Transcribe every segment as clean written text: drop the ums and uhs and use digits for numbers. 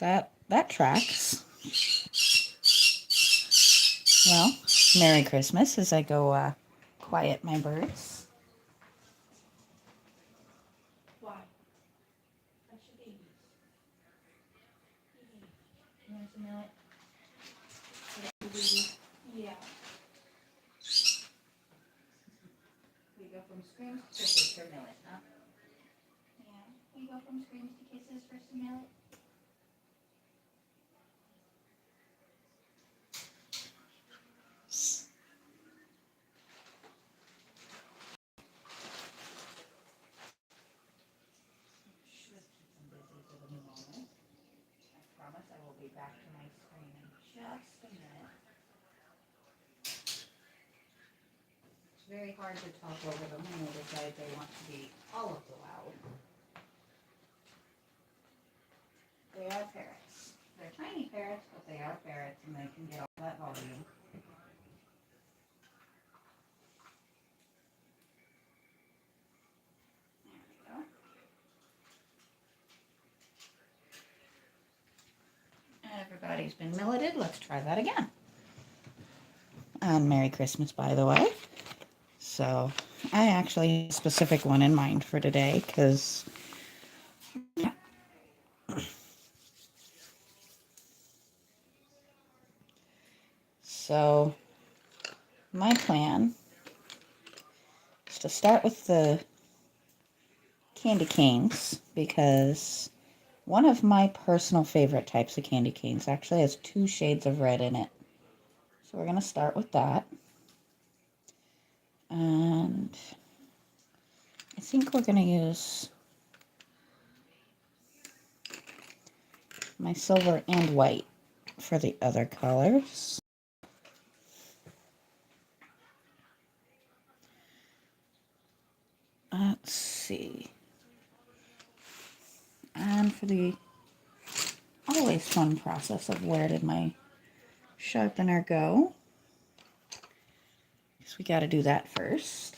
That tracks. Well, Merry Christmas as I go quiet my birds. Why? That's your babies. You want some milk? Yeah. We go from screams to kisses for millet, huh? Yeah. We go from screams to kisses for some millet. Should keep them busy for the moment. I promise I will be back to my screen in just a minute. It's very hard to talk over them when they decide they want to be all of the loud. They are parrots. They're tiny parrots, but they are parrots and they can get all that volume. There we go. Everybody's been milleted. Let's try that again. And Merry Christmas, by the way. So I actually have a specific one in mind for today because so my plan is to start with the candy canes because one of my personal favorite types of candy canes actually has 2 shades of red in it. So we're going to start with that. And I think we're going to use my silver and white for the other colors. Let's see. And for the always fun process of where did my sharpener go? Guess we got to do that first.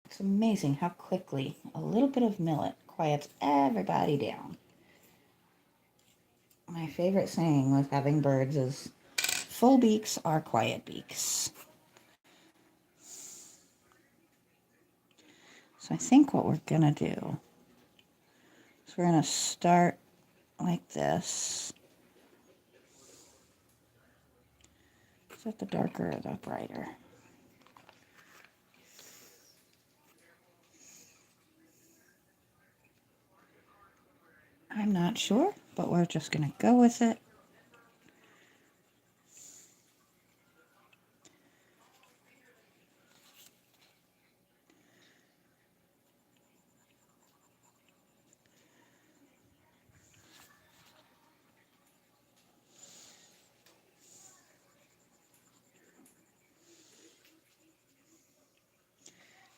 It's amazing how quickly a little bit of millet quiets everybody down. My favorite saying with having birds is, full beaks are quiet beaks. So I think what we're going to do is we're going to start like this. Is that the darker or the brighter? I'm not sure, but we're just going to go with it.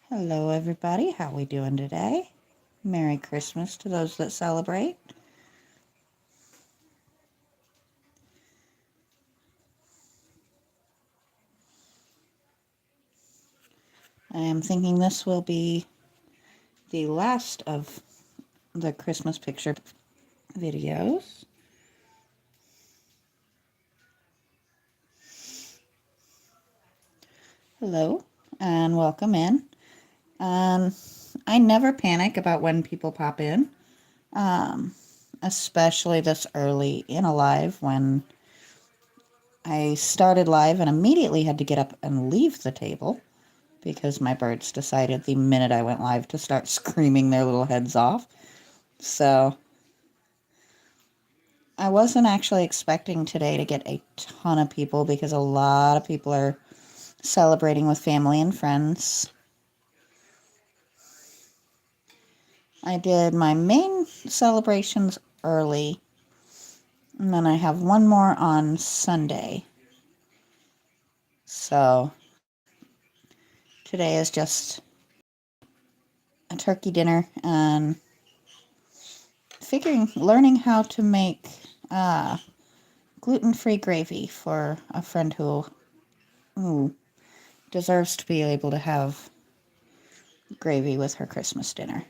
Hello everybody, how we doing today? Merry Christmas to those that celebrate. I am thinking this will be the last of the Christmas picture videos. Hello and welcome in. I never panic about when people pop in, especially this early in a live when I started live and immediately had to get up and leave the table because my birds decided the minute I went live to start screaming their little heads off. So I wasn't actually expecting today to get a ton of people because a lot of people are celebrating with family and friends. I did my main celebrations early, and then I have one more on Sunday. So today is just a turkey dinner and learning how to make gluten-free gravy for a friend who deserves to be able to have gravy with her Christmas dinner.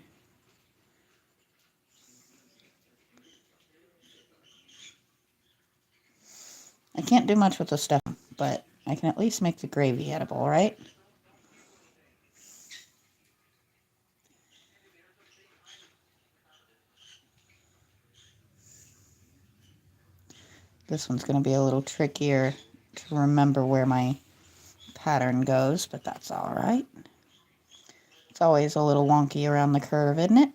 can't do much with the stuff, but I can at least make the gravy edible, right? This one's going to be a little trickier to remember where my pattern goes, but that's all right. It's always a little wonky around the curve, isn't it?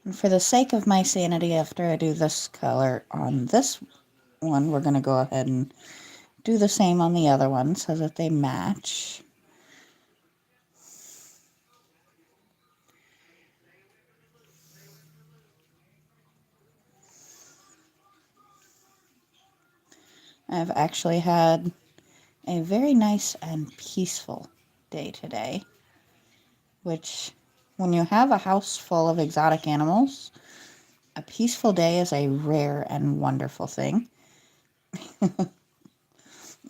And for the sake of my sanity, after I do this color on this one, we're going to go ahead and do the same on the other one so that they match. I've actually had a very nice and peaceful day today, which when you have a house full of exotic animals, a peaceful day is a rare and wonderful thing.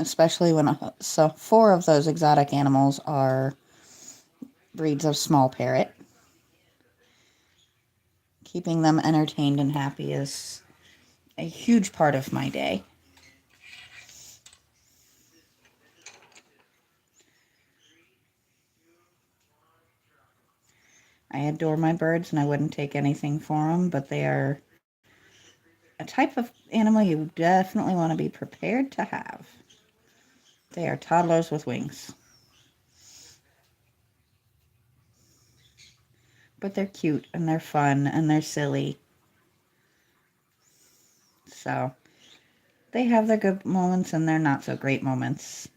Especially when so 4 of those exotic animals are breeds of small parrot. Keeping them entertained and happy is a huge part of my day. I adore my birds and I wouldn't take anything for them, but they are a type of animal you definitely want to be prepared to have. They are toddlers with wings. But they're cute and they're fun and they're silly. So they have their good moments and their not so great moments.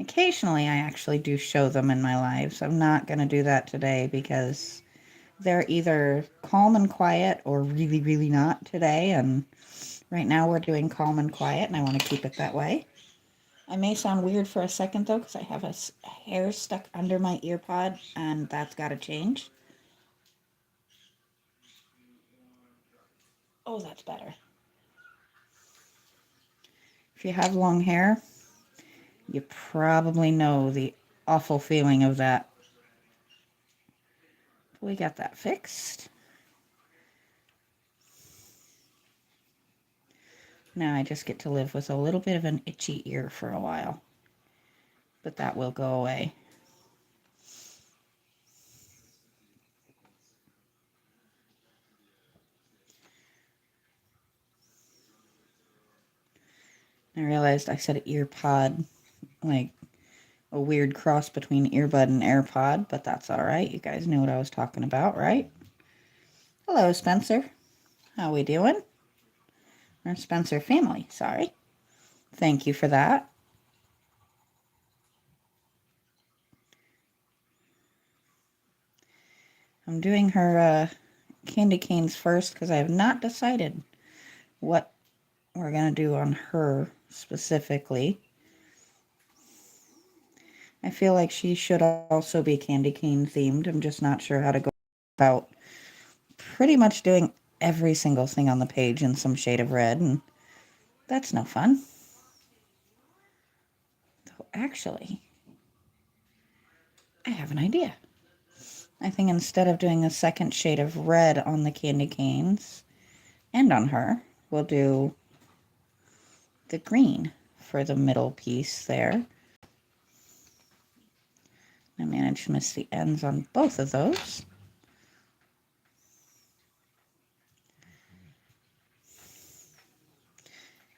Occasionally I actually do show them in my lives. I'm not going to do that today because they're either calm and quiet or really, really not today. And right now we're doing calm and quiet and I want to keep it that way. I may sound weird for a second though because I have a hair stuck under my ear pod and that's got to change. Oh, that's better. If you have long hair, you probably know the awful feeling of that. We got that fixed. Now I just get to live with a little bit of an itchy ear for a while. But that will go away. I realized I said ear pod, like a weird cross between earbud and AirPod, but that's all right. You guys knew what I was talking about, right? Hello, Spencer. How we doing? Or Spencer family, sorry. Thank you for that. I'm doing her candy canes first because I have not decided what we're going to do on her specifically. I feel like she should also be candy cane themed. I'm just not sure how to go about pretty much doing every single thing on the page in some shade of red, and that's no fun. So actually, I have an idea. I think instead of doing a second shade of red on the candy canes and on her, we'll do the green for the middle piece there. I managed to miss the ends on both of those.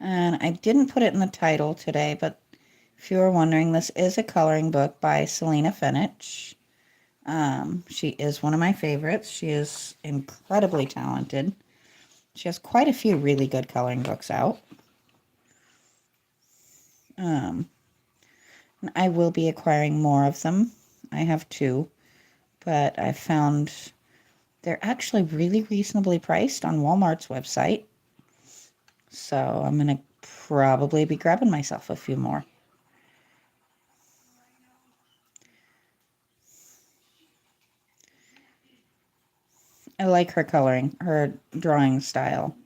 And I didn't put it in the title today, but if you were wondering, this is a coloring book by Selena Fenich. She is one of my favorites. She is incredibly talented. She has quite a few really good coloring books out. And I will be acquiring more of them. I have 2, but I found they're actually really reasonably priced on Walmart's website. So I'm going to probably be grabbing myself a few more. I like her coloring, her drawing style.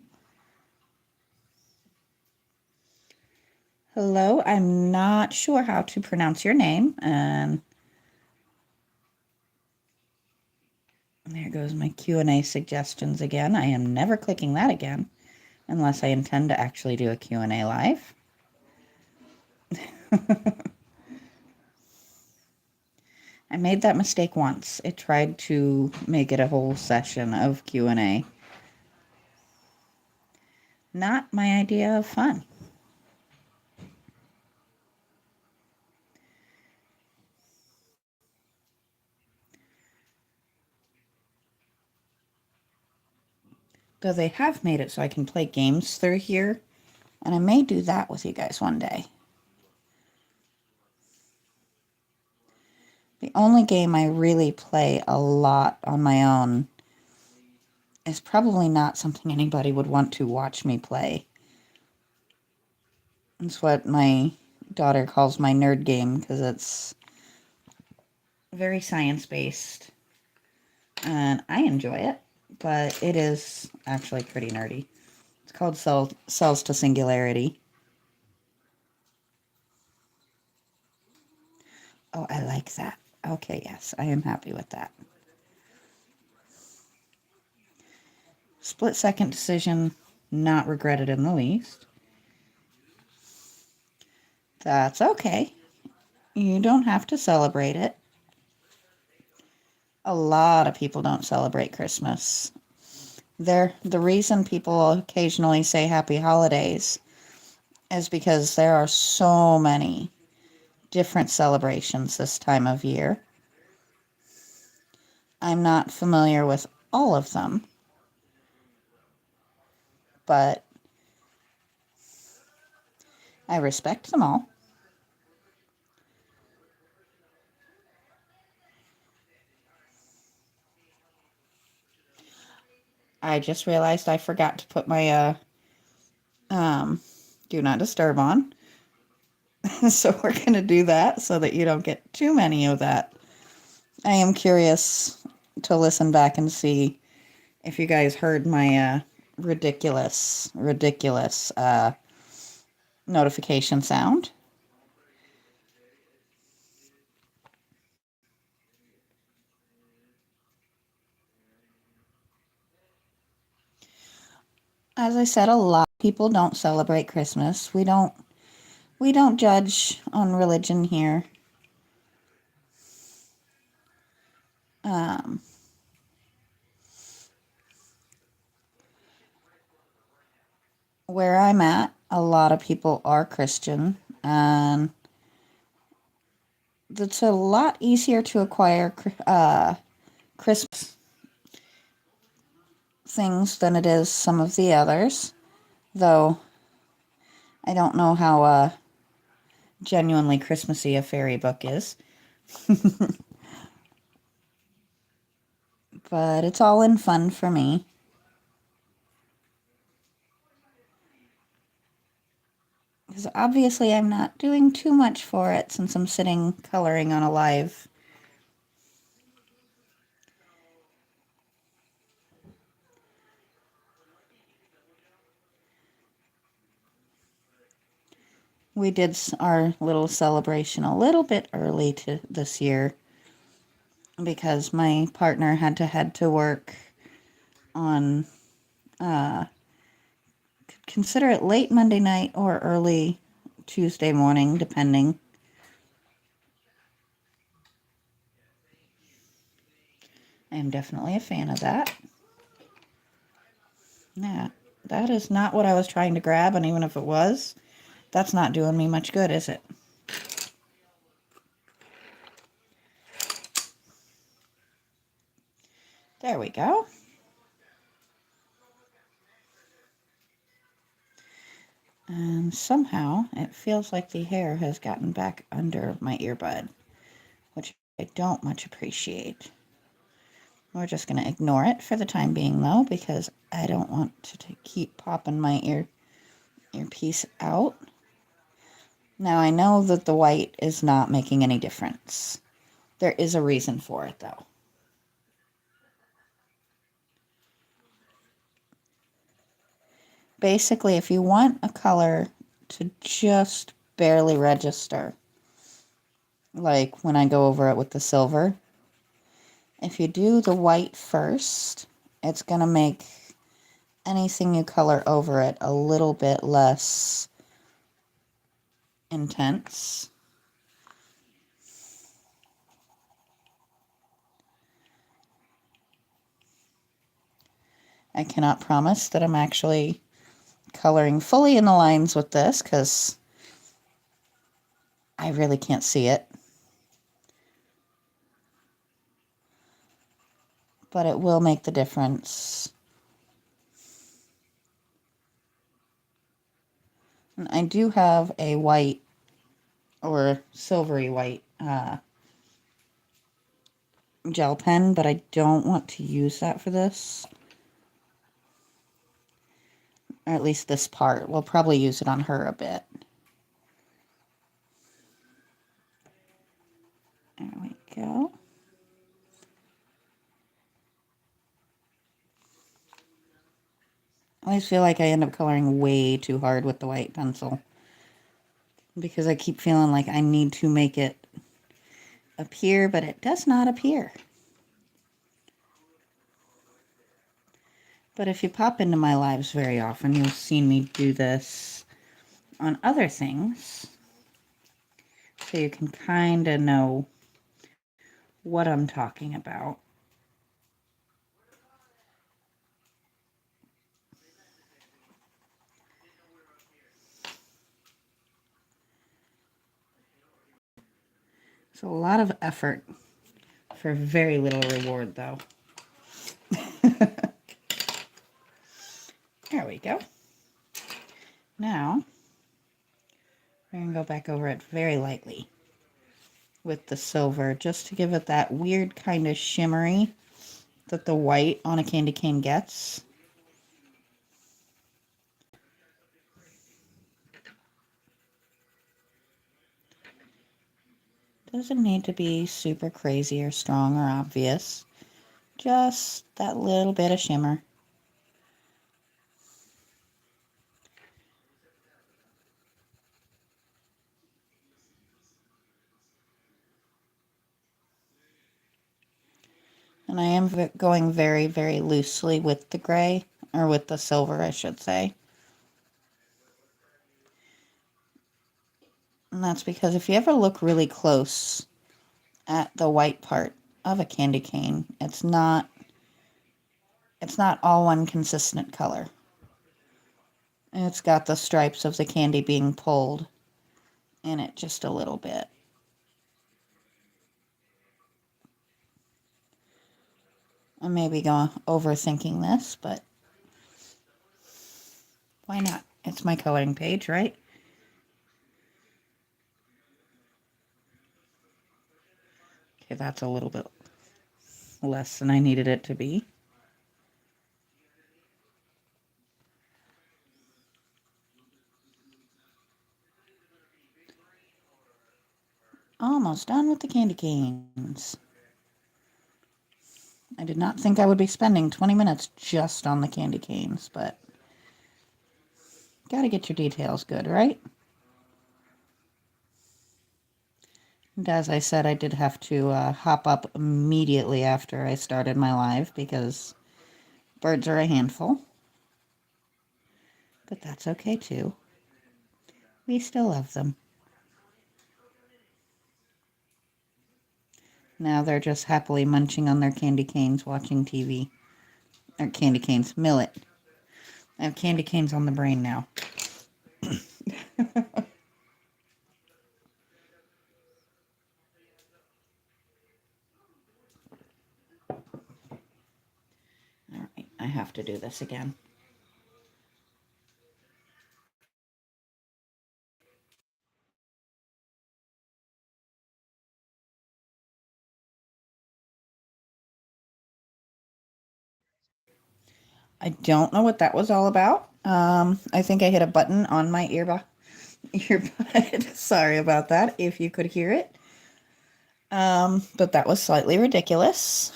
Hello, I'm not sure how to pronounce your name, and there goes my Q&A suggestions again. I am never clicking that again, unless I intend to actually do a Q&A live. I made that mistake once. I tried to make it a whole session of Q&A. Not my idea of fun. Though they have made it so I can play games through here, and I may do that with you guys one day. The only game I really play a lot on my own is probably not something anybody would want to watch me play. It's what my daughter calls my nerd game, because it's very science-based, and I enjoy it, but it is actually pretty nerdy. It's called Cells to Singularity. Oh, I like that. Okay, yes, I am happy with that. Split-second decision, not regretted in the least. That's okay. You don't have to celebrate it. A lot of people don't celebrate Christmas. The reason people occasionally say happy holidays is because there are so many different celebrations this time of year. I'm not familiar with all of them, but I respect them all. I just realized I forgot to put my do not disturb on. So we're going to do that so that you don't get too many of that. I am curious to listen back and see if you guys heard my ridiculous notification sound. As I said, a lot of people don't celebrate Christmas. We don't judge on religion here. Um, where I'm at, a lot of people are Christian, and it's a lot easier to acquire Christmas things than it is some of the others. Though I don't know how genuinely Christmassy a fairy book is. But it's all in fun for me. Because obviously I'm not doing too much for it since I'm sitting coloring on a live. We did our little celebration a little bit early to this year because my partner had to head to work on consider it late Monday night or early Tuesday morning, depending. I am definitely a fan of that. Yeah, that is not what I was trying to grab, and even if it was, that's not doing me much good, is it? There we go. And somehow it feels like the hair has gotten back under my earbud, which I don't much appreciate. We're just going to ignore it for the time being, though, because I don't want to keep popping my earpiece out. Now, I know that the white is not making any difference. There is a reason for it, though. Basically, if you want a color to just barely register. Like when I go over it with the silver. If you do the white first, it's going to make anything you color over it a little bit less intense. I cannot promise that I'm actually coloring fully in the lines with this because I really can't see it. But it will make the difference. And I do have a white or silvery white gel pen, but I don't want to use that for this. Or at least this part. We'll probably use it on her a bit. There we go. I always feel like I end up coloring way too hard with the white pencil because I keep feeling like I need to make it appear, but it does not appear. But if you pop into my lives very often, you'll see me do this on other things, so you can kind of know what I'm talking about. It's a lot of effort for very little reward, though. There we go. Now, we're going to go back over it very lightly with the silver, just to give it that weird kind of shimmery that the white on a candy cane gets. Doesn't need to be super crazy or strong or obvious. Just that little bit of shimmer. And I am going very, very loosely with the gray, or with the silver, I should say. And that's because if you ever look really close at the white part of a candy cane, it's not all one consistent color. It's got the stripes of the candy being pulled in it just a little bit. I may be overthinking this, but why not? It's my coloring page, right? Okay, that's a little bit less than I needed it to be. Almost done with the candy canes. I did not think I would be spending 20 minutes just on the candy canes, but gotta get your details good, right? And as I said, I did have to hop up immediately after I started my live because birds are a handful. But that's okay too. We still love them. Now they're just happily munching on their candy canes, watching TV. Or candy canes, millet. I have candy canes on the brain now. Alright, I have to do this again. I don't know what that was all about. I think I hit a button on my earbud. Sorry about that, if you could hear it. But that was slightly ridiculous.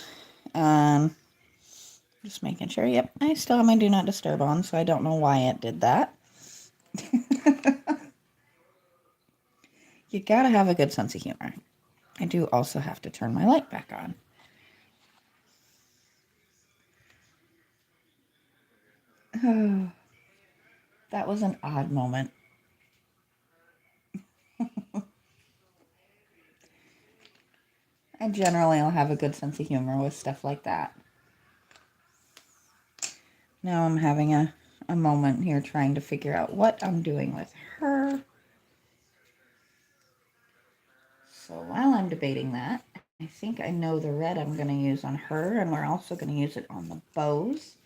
Just making sure. Yep, I still have my Do Not Disturb on, so I don't know why it did that. You gotta have a good sense of humor. I do also have to turn my light back on. Oh, that was an odd moment. I generally will have a good sense of humor with stuff like that. Now I'm having a moment here trying to figure out what I'm doing with her. So while I'm debating that, I think I know the red I'm going to use on her, and we're also going to use it on the bows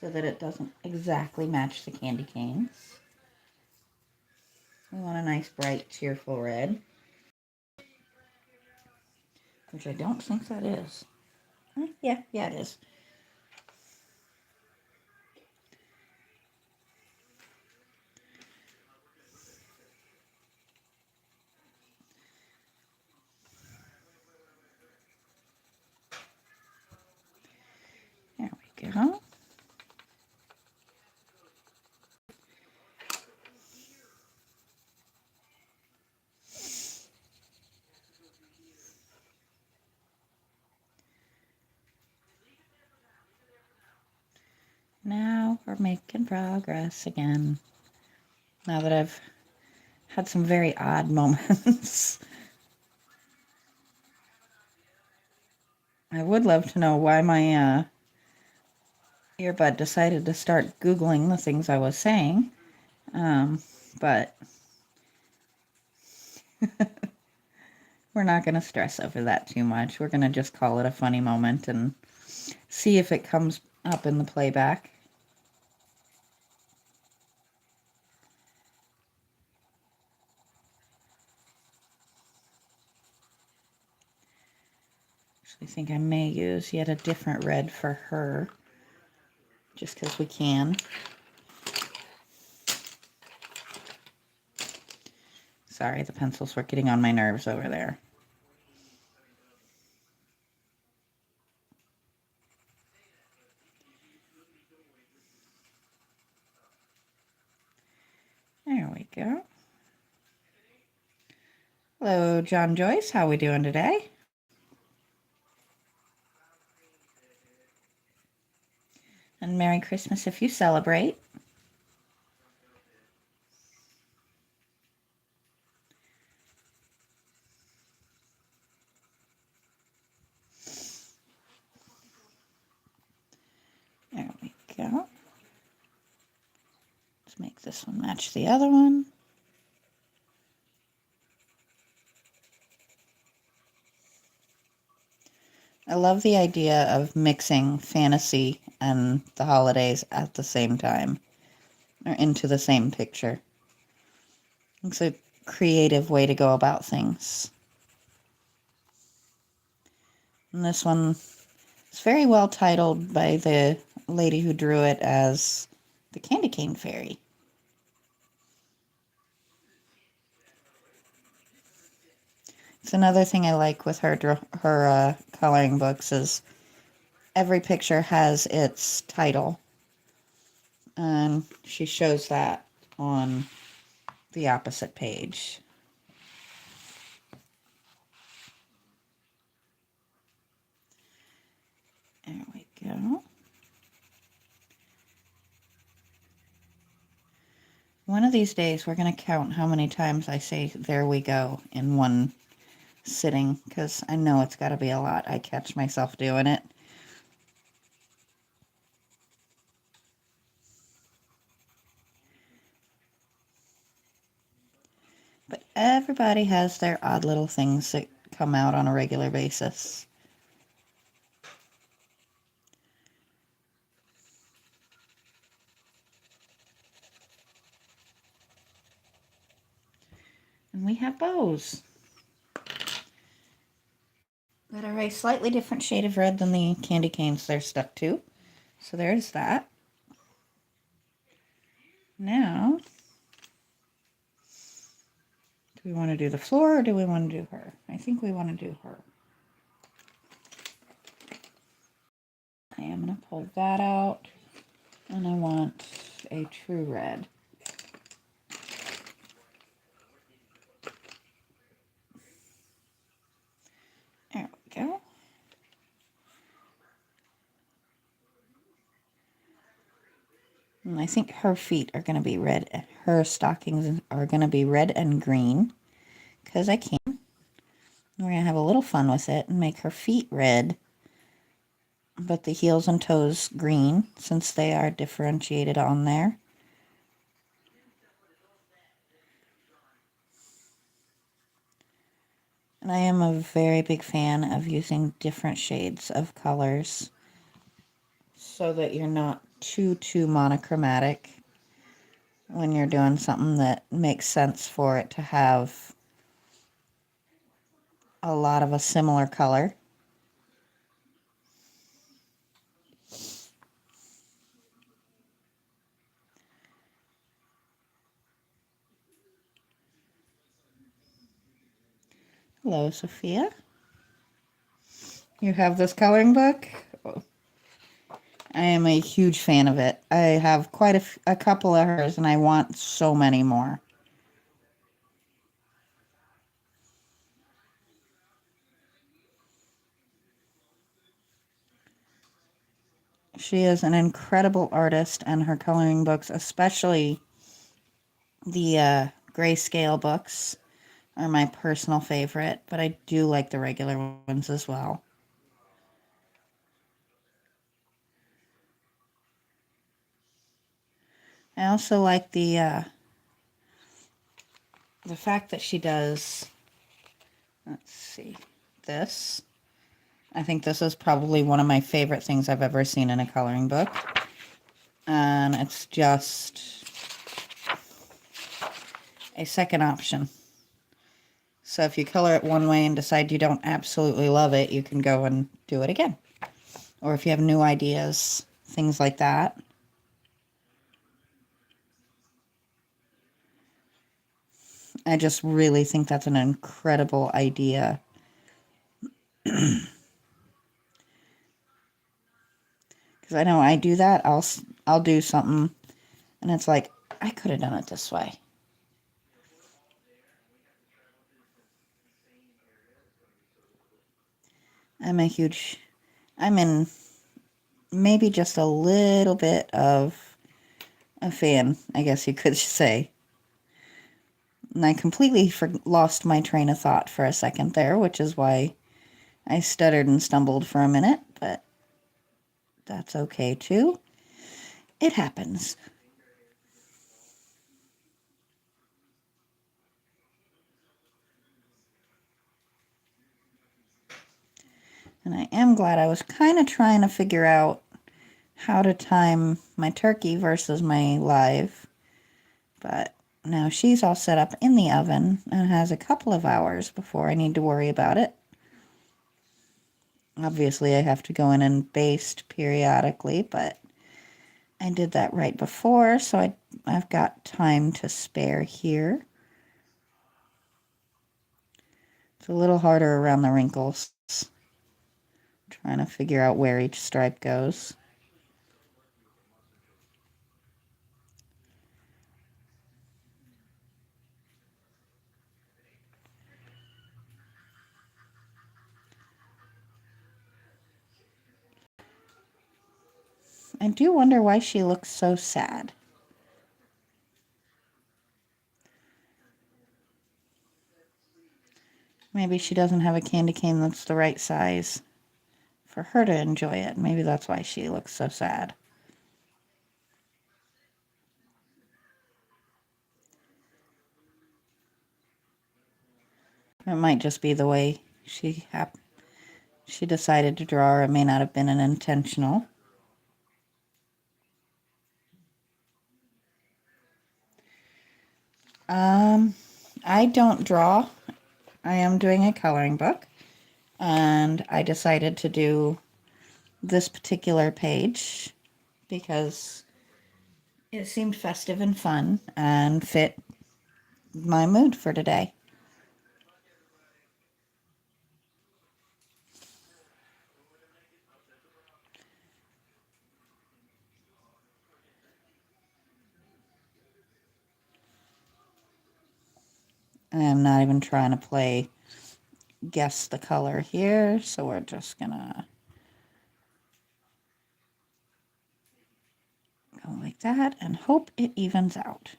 so that it doesn't exactly match the candy canes. We want a nice, bright, cheerful red, which I don't think that is. Yeah, it is. There we go. Now we're making progress again. Now that I've had some very odd moments. I would love to know why my earbud decided to start Googling the things I was saying. But we're not going to stress over that too much. We're going to just call it a funny moment and see if it comes up in the playback. Actually, I think I may use yet a different red for her, just because we can. Sorry, the pencils were getting on my nerves over there. There we go. Hello, John Joyce. How we doing today? And Merry Christmas if you celebrate. There we go. Let's make this one match the other one. I love the idea of mixing fantasy and the holidays at the same time, or into the same picture. It's a creative way to go about things. And this one is very well titled by the lady who drew it as the Candy Cane Fairy. It's another thing I like with her coloring books is every picture has its title, and she shows that on the opposite page. There we go. One of these days, we're going to count how many times I say, there we go, in one sitting, because I know it's got to be a lot. I catch myself doing it. But everybody has their odd little things that come out on a regular basis. And we have bows that are a slightly different shade of red than the candy canes they're stuck to. So there's that. Now, do we want to do the floor or do we want to do her? I think we want to do her. I am going to pull that out, and I want a true red. And I think her feet are going to be red. Her stockings are going to be red and green because I can. We're going to have a little fun with it and make her feet red, but the heels and toes green since they are differentiated on there. And I am a very big fan of using different shades of colors so that you're not too monochromatic when you're doing something that makes sense for it to have a lot of a similar color. Hello, Sophia. You have this coloring book? I am a huge fan of it. I have quite a couple of hers, and I want so many more. She is an incredible artist, and her coloring books, especially the grayscale books, are my personal favorite, but I do like the regular ones as well. I also like the fact that she does, let's see, this. I think this is probably one of my favorite things I've ever seen in a coloring book. And it's just a second option. So if you color it one way and decide you don't absolutely love it, you can go and do it again. Or if you have new ideas, things like that. I just really think that's an incredible idea. Because I know I do that. I'll do something, and it's like, I could have done it this way. I'm in maybe just a little bit of a fan, I guess you could say. And I completely lost my train of thought for a second there, which is why I stuttered and stumbled for a minute, but that's okay too. It happens. And I am glad. I was kind of trying to figure out how to time my turkey versus my live, but now she's all set up in the oven and has a couple of hours before I need to worry about it. Obviously, I have to go in and baste periodically, but I did that right before, so I've got time to spare here. It's a little harder around the wrinkles, trying to figure out where each stripe goes. I do wonder why she looks so sad. Maybe she doesn't have a candy cane that's the right size for her to enjoy it. Maybe that's why she looks so sad. It might just be the way she decided to draw, or it may not have been an intentional. I don't draw. I am doing a coloring book, and I decided to do this particular page because it seemed festive and fun and fit my mood for today. I'm not even trying to play guess the color here, so we're just gonna go like that and hope it evens out.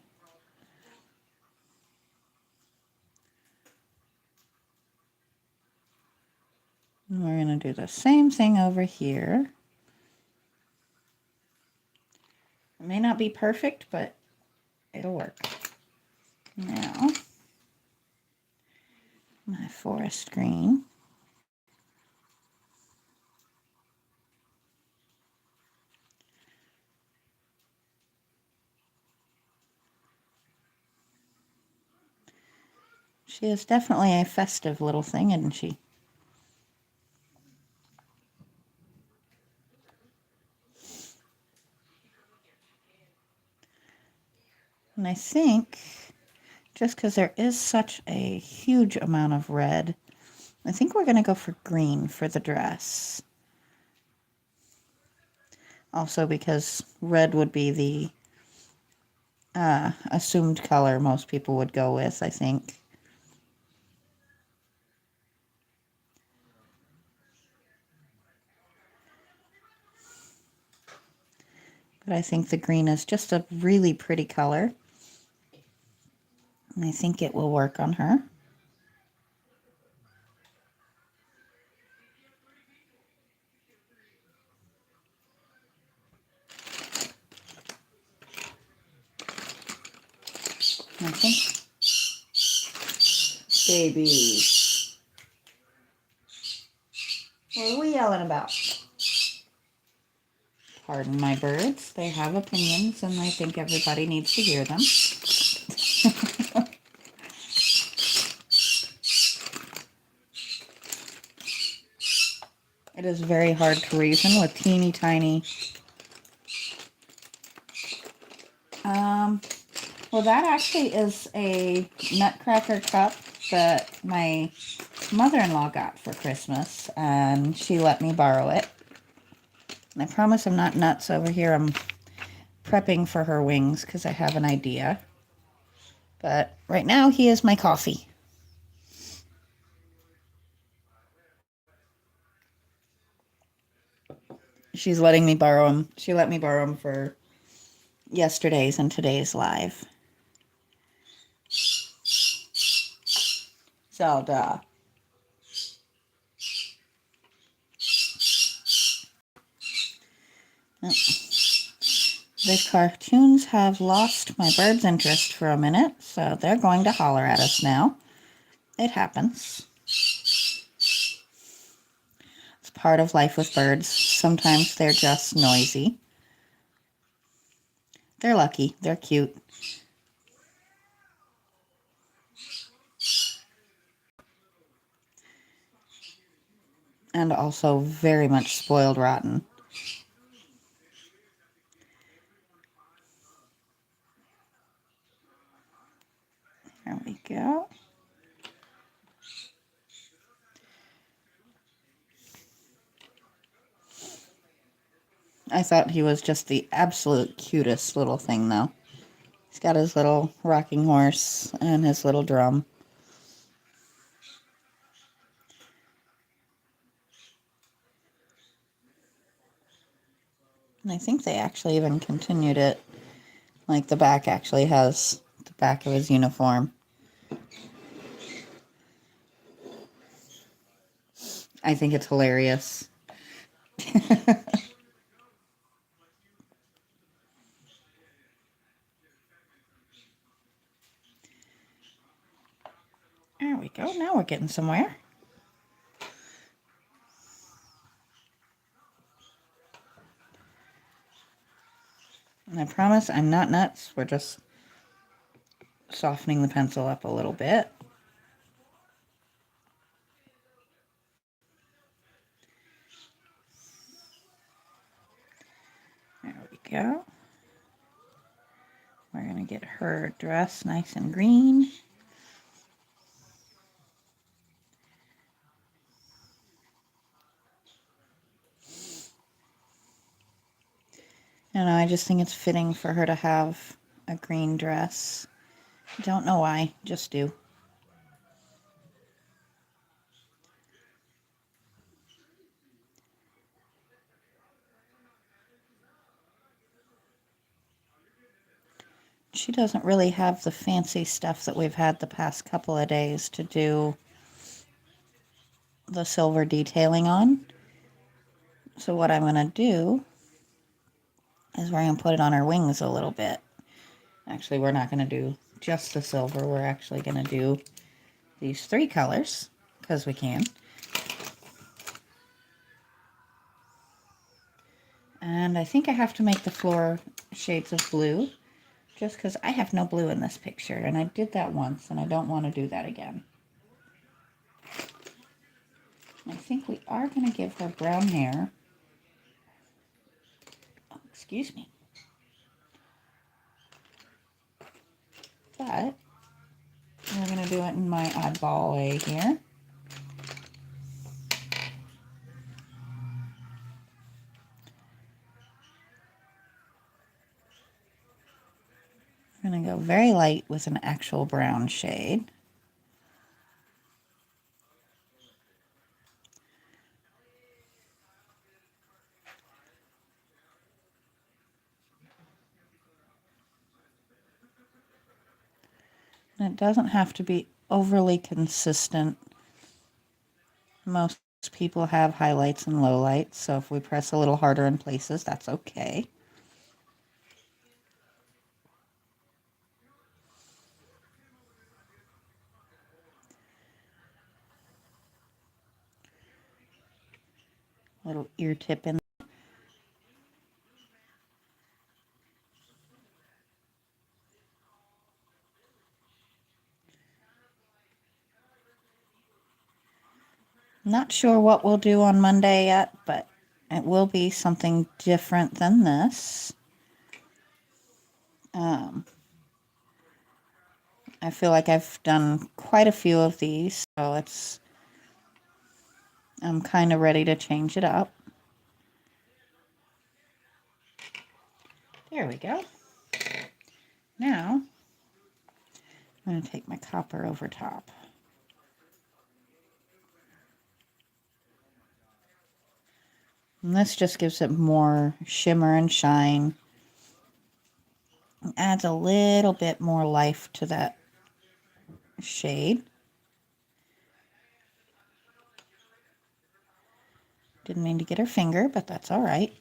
And we're going to do the same thing over here. It may not be perfect, but it'll work. Now, my forest green. She is definitely a festive little thing, isn't she? And I think, just because there is such a huge amount of red, I think we're going to go for green for the dress. Also because red would be the assumed color most people would go with, I think. But I think the green is just a really pretty color. And I think it will work on her. I think. Babies. What are we yelling about? Pardon my birds. They have opinions and I think everybody needs to hear them. It is very hard to reason with teeny tiny. Well, that actually is a Nutcracker cup that my mother-in-law got for Christmas, and she let me borrow it. And I promise I'm not nuts over here. I'm prepping for her wings because I have an idea. But right now, he is my coffee. She's letting me borrow him. She let me borrow him for yesterday's and today's live. Zelda. Oh. The cartoons have lost my bird's interest for a minute, so they're going to holler at us now. It happens. It's part of life with birds. Sometimes they're just noisy. They're lucky. They're cute. And also very much spoiled rotten. There we go. I thought he was just the absolute cutest little thing, though. He's got his little rocking horse and his little drum. And I think they actually even continued it. Like, the back actually has the back of his uniform. I think it's hilarious. There we go. Now we're getting somewhere. And I promise I'm not nuts. We're just softening the pencil up a little bit. There we go. We're going to get her dress nice and green. I don't know, I just think it's fitting for her to have a green dress. Don't know why, just do. she doesn't really have the fancy stuff that we've had the past couple of days to do the silver detailing on. So what I'm going to do is we're going to put it on her wings a little bit. Actually, we're not going to do just the silver. We're actually going to do these 3 colors because we can. And I think I have to make the floor shades of blue just because I have no blue in this picture. And I did that once and I don't want to do that again. I think we are going to give her brown hair. Oh, excuse me. But we're going to do it in my oddball way here. I'm going to go very light with an actual brown shade. And it doesn't have to be overly consistent. Most people have highlights and lowlights, so if we press a little harder in places, that's okay. Little ear tip in. Not sure what we'll do on Monday yet, but it will be something different than this. I feel like I've done quite a few of these, so I'm kind of ready to change it up. There we go. Now, I'm going to take my copper over top. And this just gives it more shimmer and shine. Adds a little bit more life to that shade. Didn't mean to get her finger, but that's all right.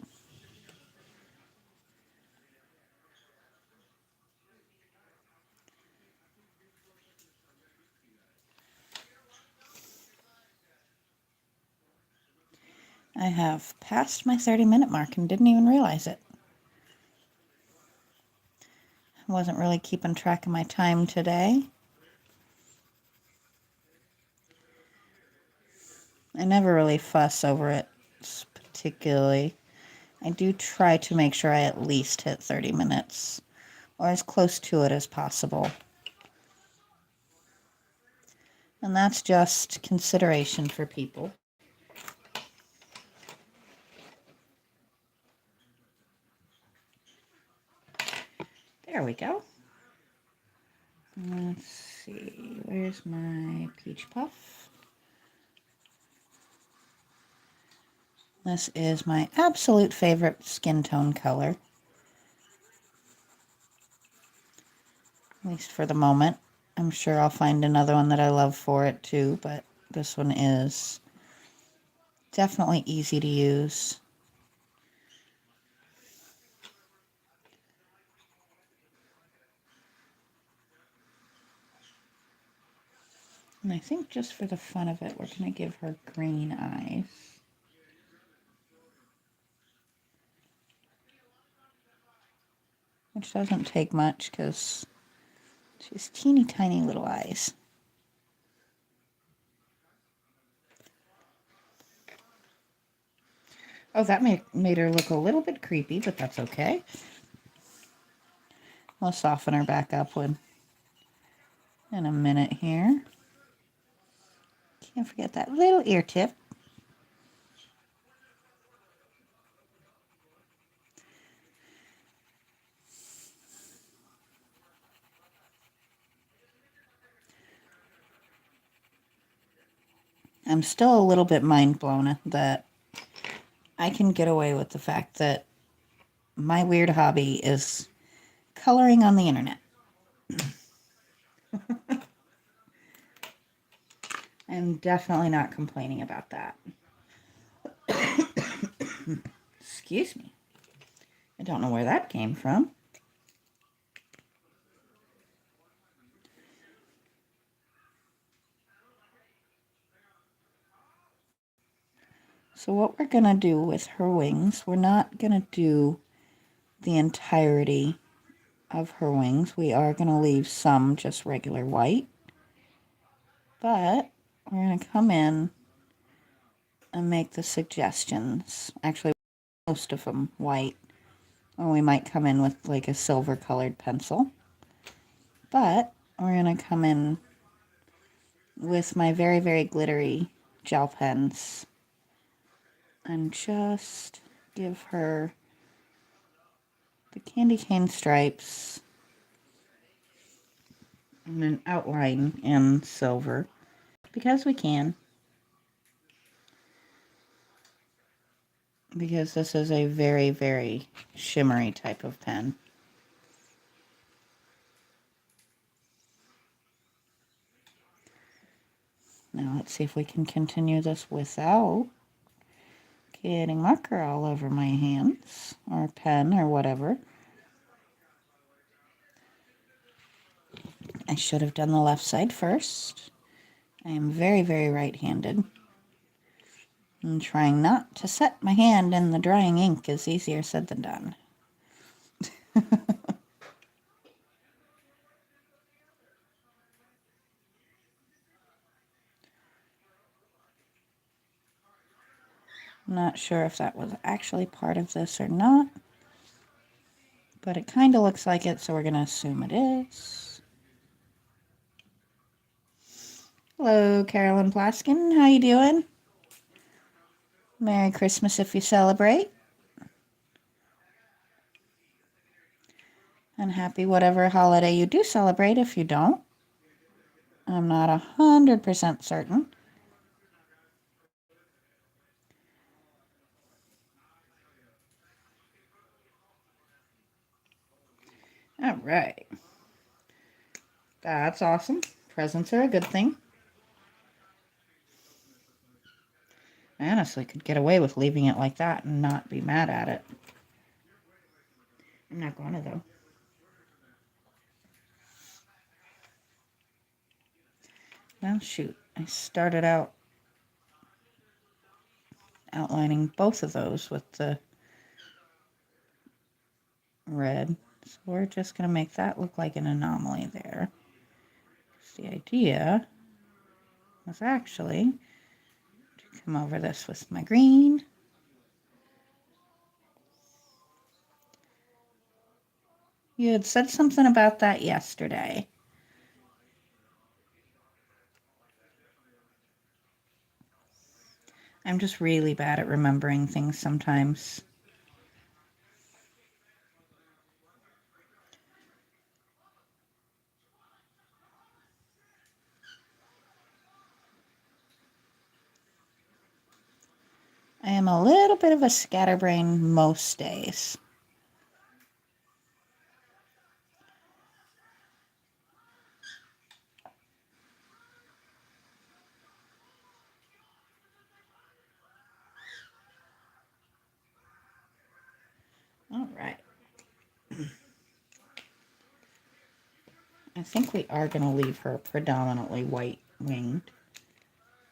I have passed my 30-minute mark and didn't even realize it. I wasn't really keeping track of my time today. I never really fuss over it particularly. I do try to make sure I at least hit 30 minutes or as close to it as possible. And that's just consideration for people. There we go. Let's see, where's my peach puff? This is my absolute favorite skin tone color. At least for the moment. I'm sure I'll find another one that I love for it too, but this one is definitely easy to use. And I think just for the fun of it, we're going to give her green eyes. Which doesn't take much because she's teeny tiny little eyes. Oh, that made her look a little bit creepy, but that's okay. We'll soften her back up in a minute here. Can't forget that little ear tip. I'm still a little bit mind blown that I can get away with the fact that my weird hobby is coloring on the internet. I'm definitely not complaining about that. Excuse me. I don't know where that came from. So what we're going to do with her wings, we're not going to do the entirety of her wings. We are going to leave some just regular white. But we're going to come in and make the suggestions. Actually, most of them white. Or we might come in with like a silver colored pencil. But we're going to come in with my very, very glittery gel pens and just give her the candy cane stripes and an outline in silver because we can. Because this is a very, very shimmery type of pen. Now let's see if we can continue this without getting marker all over my hands, or pen, or whatever. I should have done the left side first. I am very, very right-handed. And trying not to set my hand in the drying ink is easier said than done. Not sure if that was actually part of this or not, but it kind of looks like it, so we're going to assume it is. Hello, Carolyn Plaskin. How you doing? Merry Christmas if you celebrate. And happy whatever holiday you do celebrate if you don't. I'm not 100% certain. All right. That's awesome. Presents are a good thing. I honestly could get away with leaving it like that and not be mad at it. I'm not going to, though. Well, shoot. I started out outlining both of those with the red. So we're just going to make that look like an anomaly there. The idea was actually to come over this with my green. You had said something about that yesterday. I'm just really bad at remembering things sometimes. I am a little bit of a scatterbrain most days. All right. I think we are going to leave her predominantly white-winged.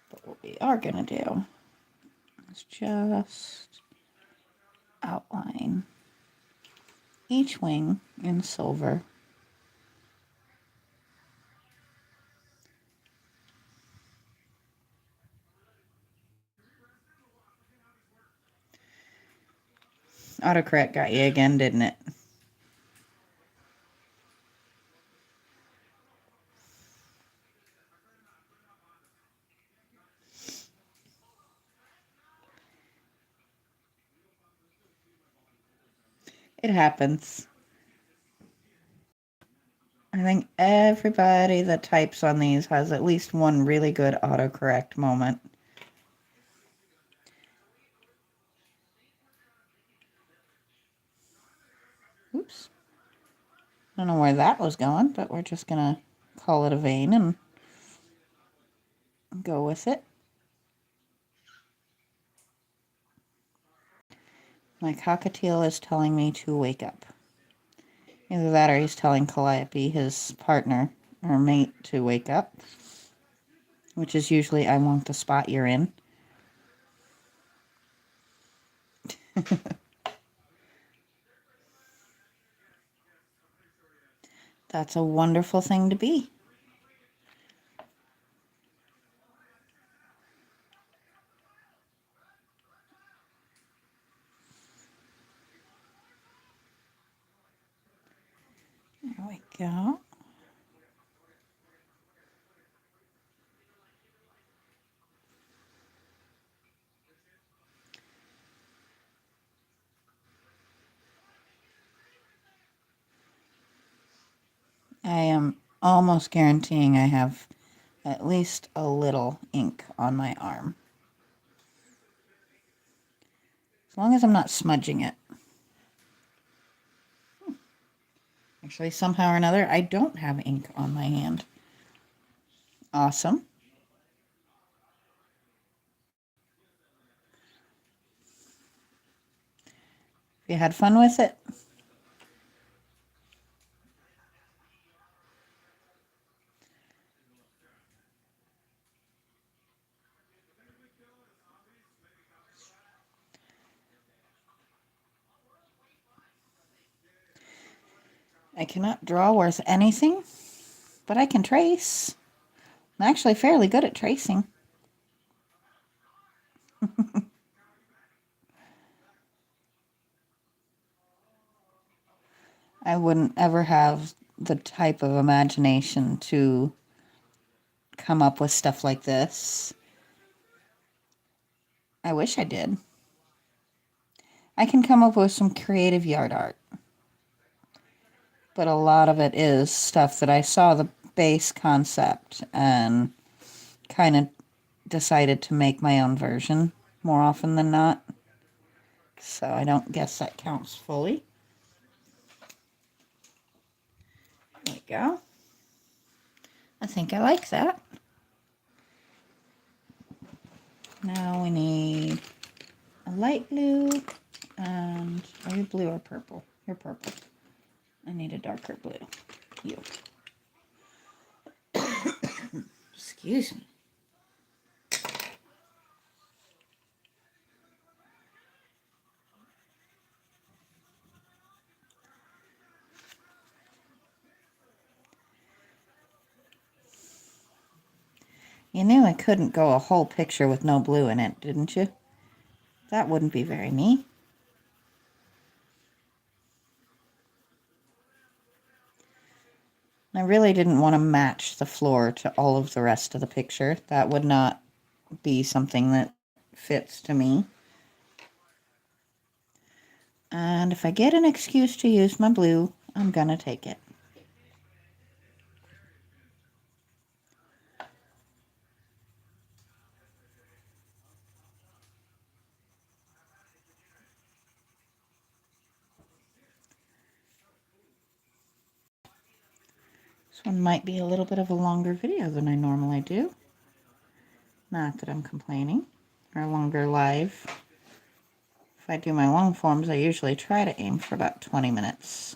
But what we are going to do is just outline each wing in silver. Autocorrect got you again, didn't it? It happens. I think everybody that types on these has at least one really good autocorrect moment. Oops. I don't know where that was going, but we're just going to call it a vein and go with it. My cockatiel is telling me to wake up. Either that or he's telling Calliope, his partner or mate, to wake up, which is usually, I want the spot you're in. That's a wonderful thing to be. There we go. I am almost guaranteeing I have at least a little ink on my arm. As long as I'm not smudging it. Actually, somehow or another, I don't have ink on my hand. Awesome. You had fun with it? I cannot draw worth anything, but I can trace. I'm actually fairly good at tracing. I wouldn't ever have the type of imagination to come up with stuff like this. I wish I did. I can come up with some creative yard art, but a lot of it is stuff that I saw the base concept and kind of decided to make my own version more often than not. So I don't guess that counts fully. There we go. I think I like that. Now we need a light blue, and are you blue or purple? You're purple. I need a darker blue. You. Excuse me. You knew I couldn't go a whole picture with no blue in it, didn't you? That wouldn't be very me. I really didn't want to match the floor to all of the rest of the picture. That would not be something that fits to me. And if I get an excuse to use my blue, I'm gonna take it. This one might be a little bit of a longer video than I normally do. Not that I'm complaining. Or a longer live. If I do my long forms, I usually try to aim for about 20 minutes.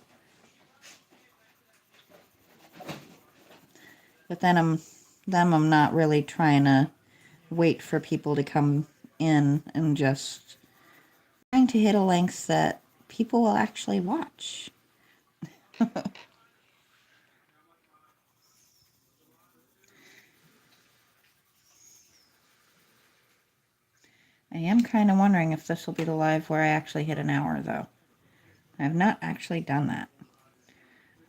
But then I'm not really trying to wait for people to come in and just trying to hit a length that people will actually watch. I am kind of wondering if this will be the live where I actually hit an hour, though. I have not actually done that.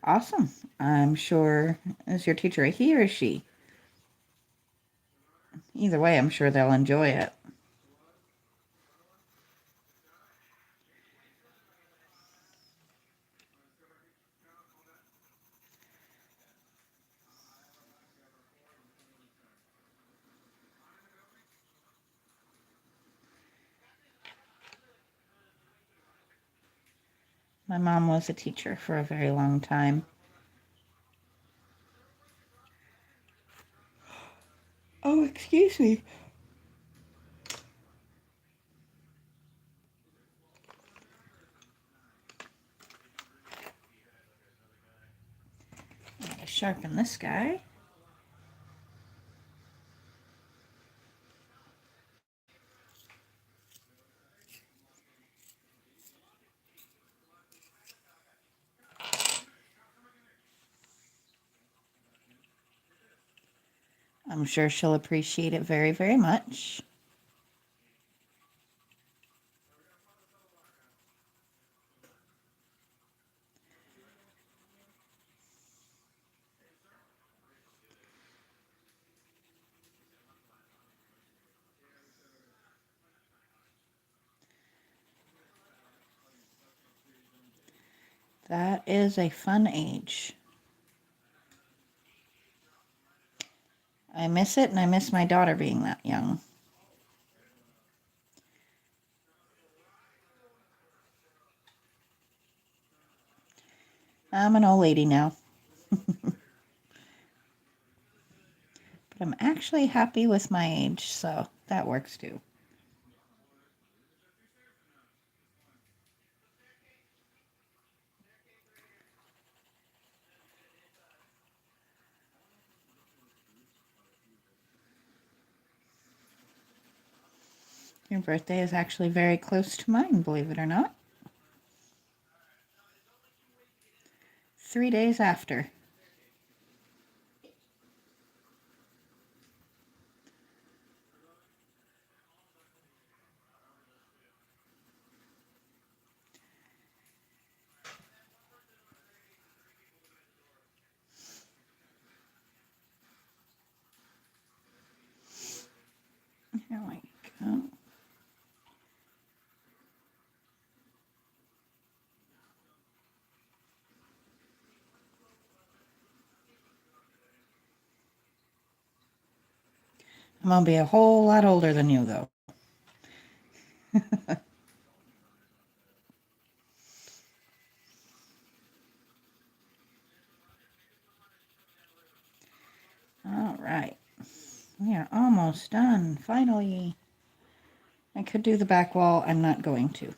Awesome. I'm sure, is your teacher a he or a she? Either way, I'm sure they'll enjoy it. My mom was a teacher for a very long time. Oh, excuse me. I'm going to sharpen this guy. I'm sure she'll appreciate it very, very much. That is a fun age. I miss it, and I miss my daughter being that young. I'm an old lady now. But I'm actually happy with my age, so that works too. Your birthday is actually very close to mine, believe it or not. 3 days after. Here we go. I'm going to be a whole lot older than you, though. All right. We are almost done, finally. I could do the back wall. I'm not going to.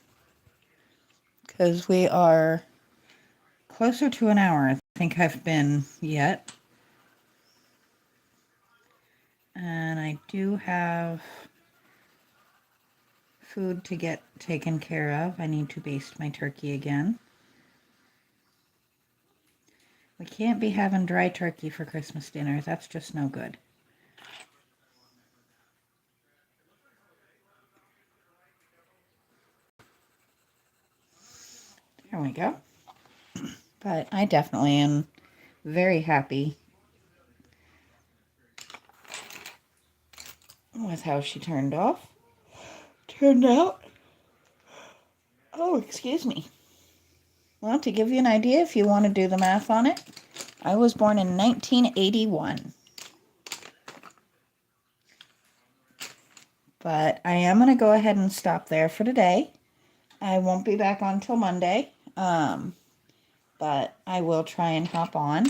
Because we are closer to an hour, I think I've been yet. And I do have food to get taken care of. I need to baste my turkey again. We can't be having dry turkey for Christmas dinner. That's just no good. There we go. But I definitely am very happy with how she turned out. Oh, excuse me. Well, to give you an idea, if you want to do the math on it, I was born in 1981. But I am going to go ahead and stop there for today. I won't be back on till Monday, but I will try and hop on,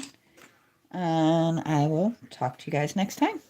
and I will talk to you guys next time.